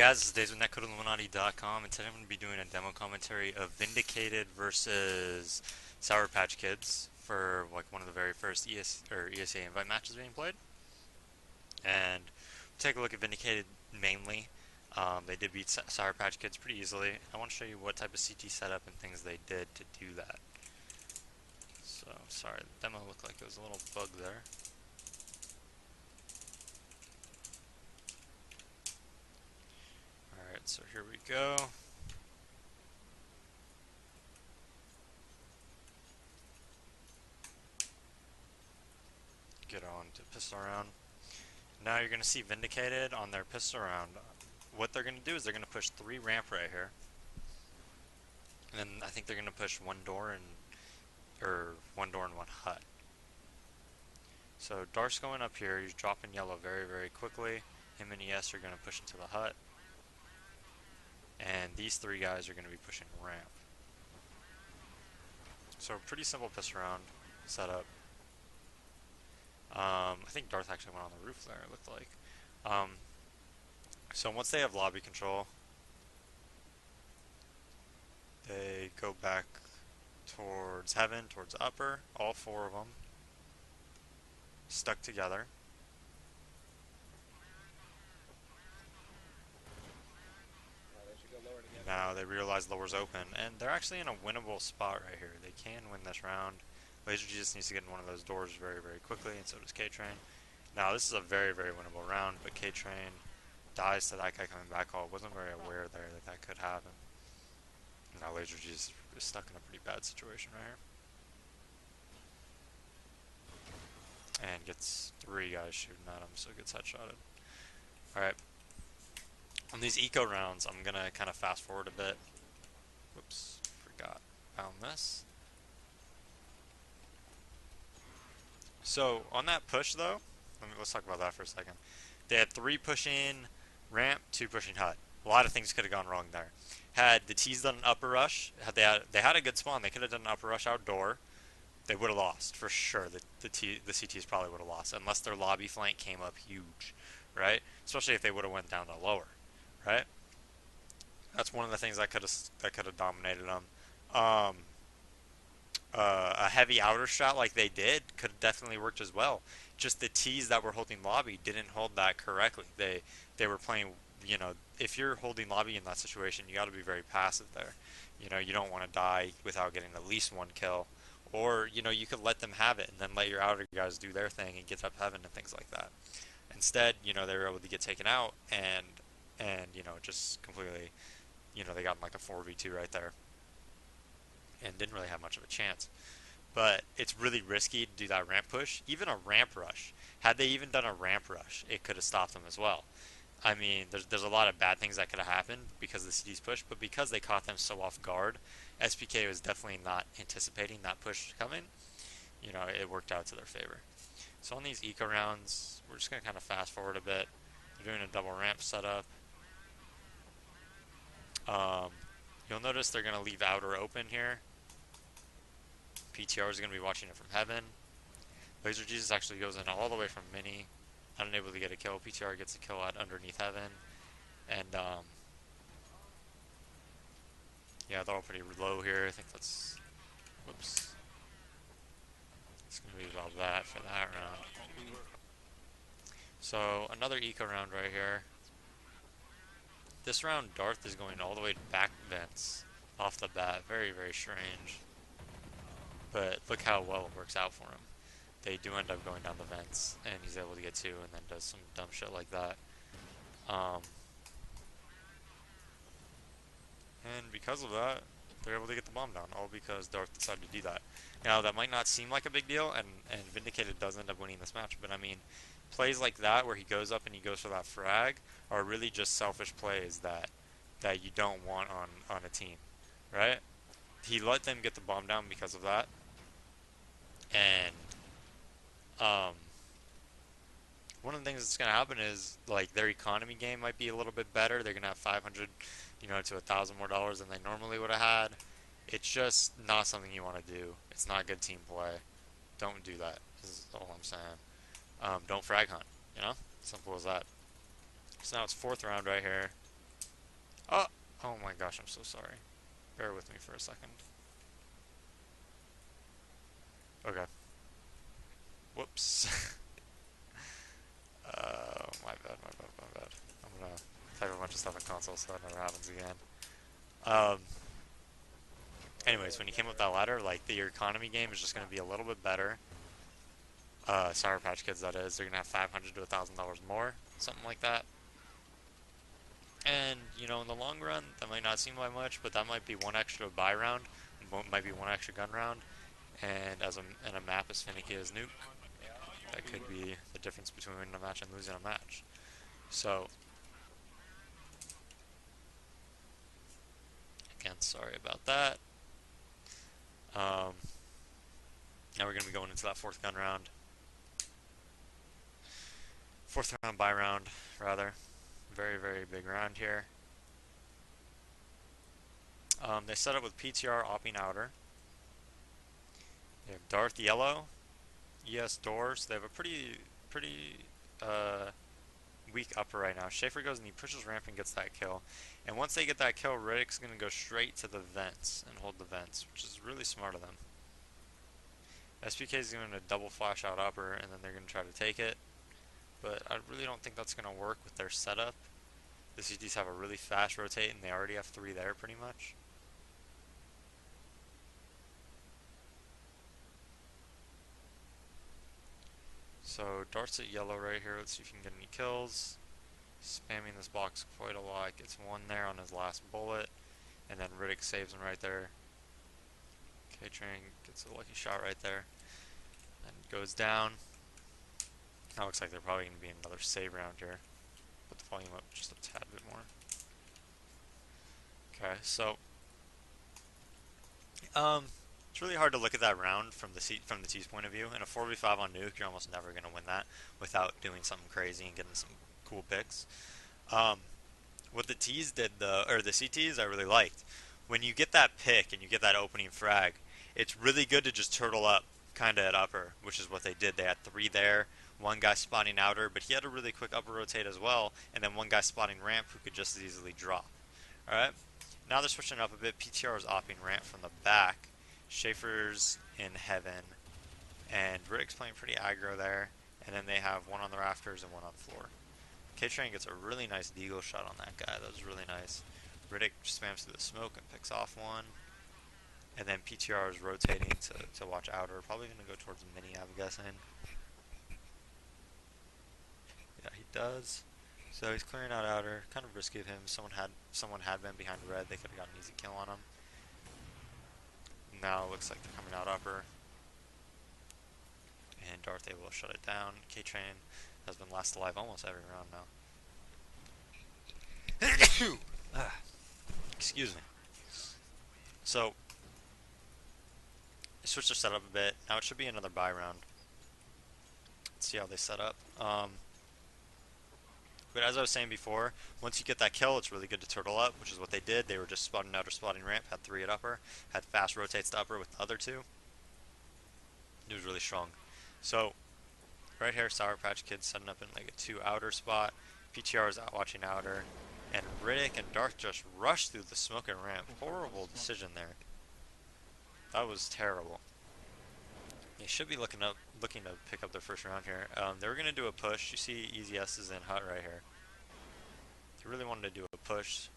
guys, this is DaZeD with NetcodeIlluminati.com, and today I'm going to be doing a demo commentary of Vindicated versus Sour Patch Kids for like one of the very first ESEA-Invite matches being played. And take a look at Vindicated mainly. They did beat Sour Patch Kids pretty easily. I want to show you what type of CT setup and things they did to do that. So, sorry, the demo looked like there was a little bug there. Alright, so here we go. Get on to pistol round. Now you're going to see Vindicated on their pistol round. What they're going to do is they're going to push 3 ramp right here. And then I think they're going to push one door and one hut. So Darth's going up here. He's dropping yellow very, very quickly. Him and ES are going to push into the hut. And these 3 guys are going to be pushing ramp. So pretty simple pistol round setup. I think Darth actually went on the roof there, it looked like. So once they have lobby control, they go back towards heaven, towards upper, all 4 of them, stuck together. Now they realize lower's open, and they're actually in a winnable spot right here. They can win this round. Laser G just needs to get in one of those doors very, very quickly, and so does K-Train. Now this is a very, very winnable round, but K-Train dies to that guy coming back. I wasn't very aware there that that could happen. Now Laser G is stuck in a pretty bad situation right here. And gets 3 guys shooting at him, so gets headshotted. Alright. On these eco rounds, I'm going to kind of fast forward a bit. Whoops, forgot. Found this. So, on that push though, let's talk about that for a second. They had 3 pushing ramp, 2 pushing hut. A lot of things could have gone wrong there. Had the T's done an upper rush, they had a good spawn, they could have done an upper rush outdoor, they would have lost, for sure. The CTs probably would have lost, unless their lobby flank came up huge, right? Especially if they would have went down to lower, right? That's one of the things that could have dominated them. A heavy outer shot like they did could have definitely worked as well. Just the T's that were holding lobby didn't hold that correctly. They were playing, you know, if you're holding lobby in that situation, you got to be very passive there. You know, you don't want to die without getting at least 1 kill. Or, you know, you could let them have it and then let your outer guys do their thing and get up heaven and things like that. Instead, you know, they were able to get taken out and you know, just completely, you know, they got like a 4v2 right there. And didn't really have much of a chance. But it's really risky to do that ramp push. Even a ramp rush. Had they even done a ramp rush, it could have stopped them as well. I mean, there's a lot of bad things that could have happened because of the CD's push, but because they caught them so off guard, SPK was definitely not anticipating that push coming. You know, it worked out to their favor. So on these eco rounds, we're just going to kind of fast forward a bit. They're doing a double ramp setup. You'll notice they're going to leave outer open here. PTR is going to be watching it from heaven. Laser Jesus actually goes in all the way from mini, unable to get a kill. PTR gets a kill at underneath heaven, and yeah, they're all pretty low here. I think that's, whoops, it's going to be about that for that round. So another eco round right here. This round, Darth is going all the way back vents off the bat. Very, very strange. But look how well it works out for him. They do end up going down the vents, and he's able to get 2 and then does some dumb shit like that. And because of that, they're able to get the bomb down, all because Darth decided to do that. Now, that might not seem like a big deal, and Vindicated does end up winning this match, but I mean, plays like that where he goes up and he goes for that frag are really just selfish plays that you don't want on a team, right? He let them get the bomb down because of that, and one of the things that's going to happen is, like, their economy game might be a little bit better. They're going to have 500, you know, to $1,000 more than they normally would have had. It's just not something you want to do. It's not good team play. Don't do that, is all I'm saying. Don't frag hunt, you know? Simple as that. So now it's 4th round right here. Oh, oh my gosh, I'm so sorry. Bear with me for a second. Okay. Whoops. My bad. I'm gonna type a bunch of stuff in console so that never happens again. Um, anyways, when you came up with that ladder, like your economy game is just gonna be a little bit better. Sour Patch Kids, that is. They're gonna have $500 to $1,000 more, something like that. And you know, in the long run, that might not seem like much, but that might be one extra buy round, might be one extra gun round, and in a map as finicky as Nuke, that could be the difference between winning a match and losing a match. So, again, sorry about that. Um, Now we're going to be going into that fourth round buy round, rather. Very, very big round here. They set up with PTR opping outer. They have Darth Yellow, ES Doors. They have a pretty uh, weak upper right now. Schaefer goes and he pushes ramp and gets that kill. And once they get that kill, Riddick's going to go straight to the vents and hold the vents, which is really smart of them. SPK is going to double flash out upper and then they're going to try to take it. But I really don't think that's going to work with their setup. The CTs have a really fast rotate and they already have 3 there pretty much. So Dart's at yellow right here. Let's see if he can get any kills. Spamming this box quite a lot. Gets 1 there on his last bullet. And then Riddick saves him right there. K-Train gets a lucky shot right there. And goes down. That looks like they're probably going to be in another save round here. Put the volume up just a tad bit more. Okay, so it's really hard to look at that round from the T's point of view. In a 4v5 on Nuke, you're almost never going to win that without doing something crazy and getting some cool picks. Um, what the T's did, or the CTs, I really liked. When you get that pick and you get that opening frag, it's really good to just turtle up kind of at upper, which is what they did. They had 3 there, 1 guy spotting outer, but he had a really quick upper rotate as well, and then 1 guy spotting ramp who could just as easily drop. Alright, now they're switching up a bit. PTR is opping ramp from the back. Schaefer's in heaven, and Riddick's playing pretty aggro there, and then they have 1 on the rafters and 1 on the floor. K-Train gets a really nice deagle shot on that guy. That was really nice. Riddick spams through the smoke and picks off 1. And then PTR is rotating to watch outer. Probably going to go towards mini, I'm guessing. Yeah, he does. So he's clearing out outer. Kind of risky of him. Someone had been behind red. They could have gotten an easy kill on him. Now it looks like they're coming out upper. And Darth able to shut it down. K-Train has been last alive almost every round now. Excuse me. So, they switched their setup a bit. Now it should be another buy round. Let's see how they set up. But as I was saying before, once you get that kill, it's really good to turtle up, which is what they did. They were just spotting outer, spotting ramp, had 3 at upper, had fast rotates to upper with the other 2. It was really strong. So, right here, Sour Patch Kids setting up in like a 2 outer spot. PTR is out watching outer. And Riddick and Darth just rushed through the smoke and ramp. Horrible decision there. That was terrible. They should be looking to pick up their first round here. They were going to do a push. You see EZS is in hut right here. They really wanted to do a push.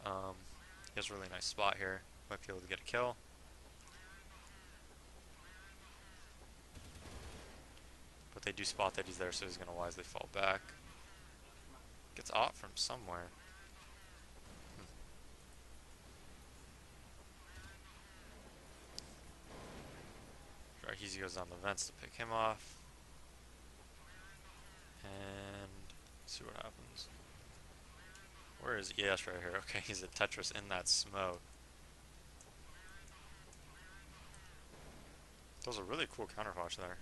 He has a really nice spot here. Might be able to get a kill. But they do spot that he's there, so he's going to wisely fall back. Gets off from somewhere. He goes down the vents to pick him off. And see what happens. Where is ES right here? Okay, he's a Tetris in that smoke. That was a really cool counterpunch there.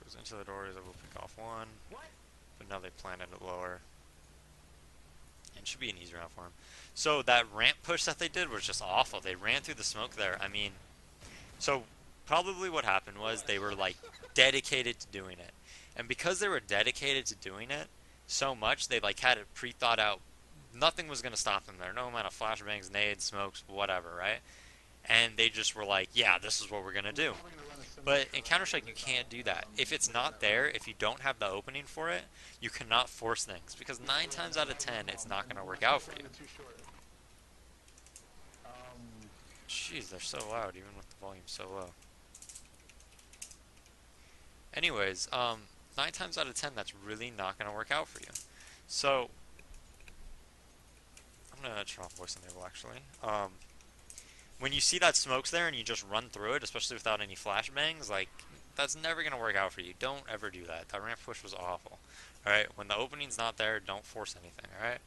Goes into the door, he's able to pick off 1. But now they planted it lower. And it should be an easy round for him. So that ramp push that they did was just awful. They ran through the smoke there. I mean, so probably what happened was they were like dedicated to doing it. And because they were dedicated to doing it so much, they like had it pre-thought out Nothing was going to stop them there. No amount of flashbangs, nades, smokes, whatever, right? And they just were like, yeah, this is what we're going to do. But in Counter-Strike, you can't do that. If it's not there, if you don't have the opening for it, you cannot force things. Because 9 times out of 10, it's not going to work out for you. Jeez, they're so loud, even with the volume so low. Anyways, 9 times out of 10, that's really not going to work out for you. So, I'm going to turn off voice enable, actually. When you see that smoke's there and you just run through it, especially without any flashbangs, like, that's never going to work out for you. Don't ever do that. That ramp push was awful. Alright, when the opening's not there, don't force anything, alright?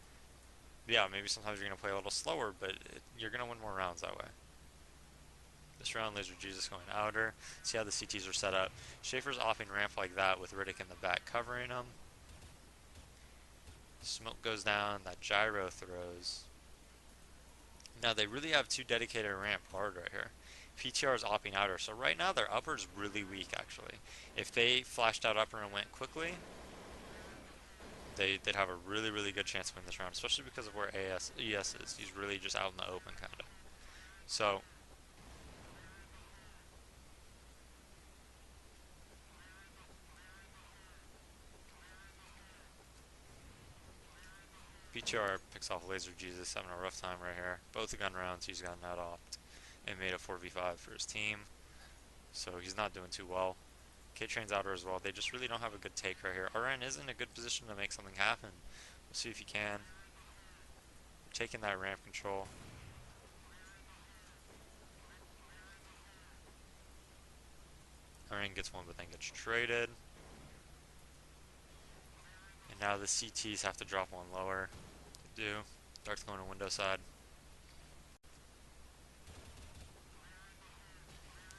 Yeah, maybe sometimes you're going to play a little slower, but you're going to win more rounds that way. This round, Laser Jesus going outer. See how the CTs are set up. Schaefer's offing ramp like that with Riddick in the back covering him. Smoke goes down, that gyro throws. Now they really have two dedicated ramp hard right here. PTR is opping outer, so right now their upper is really weak actually. If they flashed out upper and went quickly, they'd have a really, really good chance to win this round, especially because of where ES is. He's really just out in the open kinda. So PTR picks off Laser Jesus, having a rough time right here. Both the gun rounds, he's gotten out opt and made a 4v5 for his team. So he's not doing too well. K-Train's outer as well. They just really don't have a good take right here. RN is in a good position to make something happen. We'll see if he can. Taking that ramp control. RN gets one, but then gets traded. And now the CTs have to drop one lower. They do. Dark's going to window side.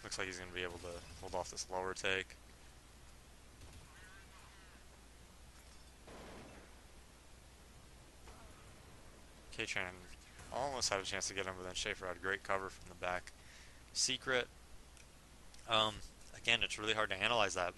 Looks like he's going to be able to hold off this lower take. K-Train almost had a chance to get him, but then Schaefer had great cover from the back. Secret. Again, it's really hard to analyze that.